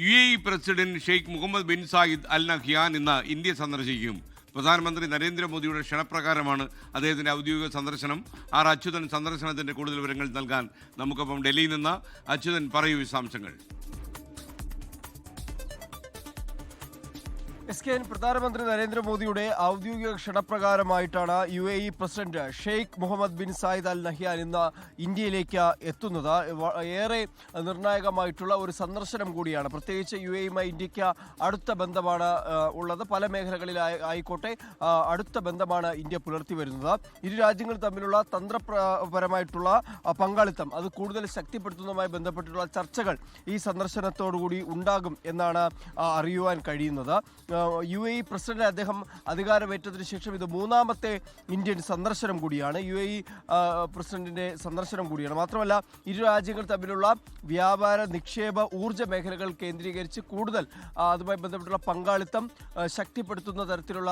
UAE president Sheikh Mohammed bin Zayed Al Nahyan ഇന്ന് India സന്ദർശിക്കും. പ്രധാനമന്ത്രി നരേന്ദ്രമോദിയുടെ ക്ഷണപ്രകാരമാണ് അദ്ദേഹത്തിൻ്റെ ഔദ്യോഗിക സന്ദർശനം. അച്യുതൻ സന്ദർശനത്തിൻ്റെ കൂടുതൽ വിവരങ്ങൾ നൽകാൻ നമുക്കൊപ്പം ഡൽഹിയിൽ നിന്ന്. അച്യുതൻ, പറയൂ വിശദാംശങ്ങൾ. പ്രധാനമന്ത്രി നരേന്ദ്രമോദിയുടെ ഔദ്യോഗിക ക്ഷണപ്രകാരമായിട്ടാണ് UAE president Sheikh Mohammed bin Zayed Al Nahyan ഇന്ന് ഇന്ത്യയിലേക്ക് എത്തുന്നത്. ഏറെ നിർണായകമായിട്ടുള്ള ഒരു സന്ദർശനം കൂടിയാണ്. പ്രത്യേകിച്ച് UAEയുമായി ഇന്ത്യക്ക് അടുത്ത ബന്ധമാണ് ഉള്ളത്. പല മേഖലകളിലായിക്കോട്ടെ അടുത്ത ബന്ധമാണ് ഇന്ത്യ പുലർത്തി വരുന്നത്. ഇരു രാജ്യങ്ങൾ തമ്മിലുള്ള തന്ത്രപരമായിട്ടുള്ള പങ്കാളിത്തം അത് കൂടുതൽ ശക്തിപ്പെടുത്തുന്നതുമായി ബന്ധപ്പെട്ടുള്ള ചർച്ചകൾ ഈ സന്ദർശനത്തോടുകൂടി ഉണ്ടാകും എന്നാണ് അറിയുവാൻ കഴിയുന്നത്. UAE പ്രസിഡന്റ് അദ്ദേഹം അധികാരമേറ്റതിനു ശേഷം ഇത് മൂന്നാമത്തെ ഇന്ത്യൻ സന്ദർശനം കൂടിയാണ്. UAE പ്രസിഡന്റിന്റെ സന്ദർശനം കൂടിയാണ്. മാത്രമല്ല ഇരു രാജ്യങ്ങൾ തമ്മിലുള്ള വ്യാപാര, നിക്ഷേപ, ഊർജ്ജ മേഖലകൾ കേന്ദ്രീകരിച്ച് കൂടുതൽ അതുമായി ബന്ധപ്പെട്ടുള്ള പങ്കാളിത്തം ശക്തിപ്പെടുത്തുന്ന തരത്തിലുള്ള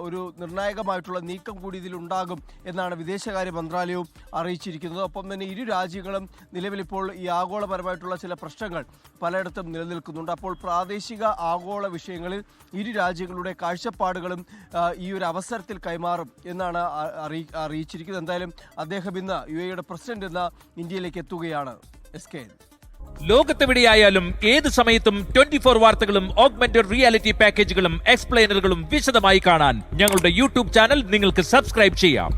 ഒരു നിർണായകമായിട്ടുള്ള നീക്കം കൂടി ഇതിലുണ്ടാകും എന്നാണ് വിദേശകാര്യ മന്ത്രാലയവും അറിയിച്ചിരിക്കുന്നത്. ഒപ്പം തന്നെ ഇരു രാജ്യങ്ങളും നിലവിലിപ്പോൾ ഈ ആഗോളപരമായിട്ടുള്ള ചില പ്രശ്നങ്ങൾ പലയിടത്തും നിലനിൽക്കുന്നുണ്ട്. അപ്പോൾ പ്രാദേശിക ആഗോള വിഷയങ്ങളിൽ ഇരു രാജ്യങ്ങളുടെ കാഴ്ചപ്പാടുകളും ഈ ഒരു അവസരത്തിൽ കൈമാറും എന്നാണ് അറിയിച്ചിരിക്കുന്നത്. എന്തായാലും അദ്ദേഹം ഇന്ന് UAEയുടെ പ്രസിഡന്റ് ഇന്ന് ഇന്ത്യയിലേക്ക് എത്തുകയാണ്. ലോകത്തെവിടെയായാലും ഏത് സമയത്തും 24 വാർത്തകളും ഓഗ്മെന്റഡ് റിയാലിറ്റി പാക്കേജുകളും എക്സ്പ്ലെയിനറുകളും വിശദമായി കാണാൻ ഞങ്ങളുടെ YouTube ചാനൽ നിങ്ങൾക്ക് സബ്സ്ക്രൈബ് ചെയ്യാം.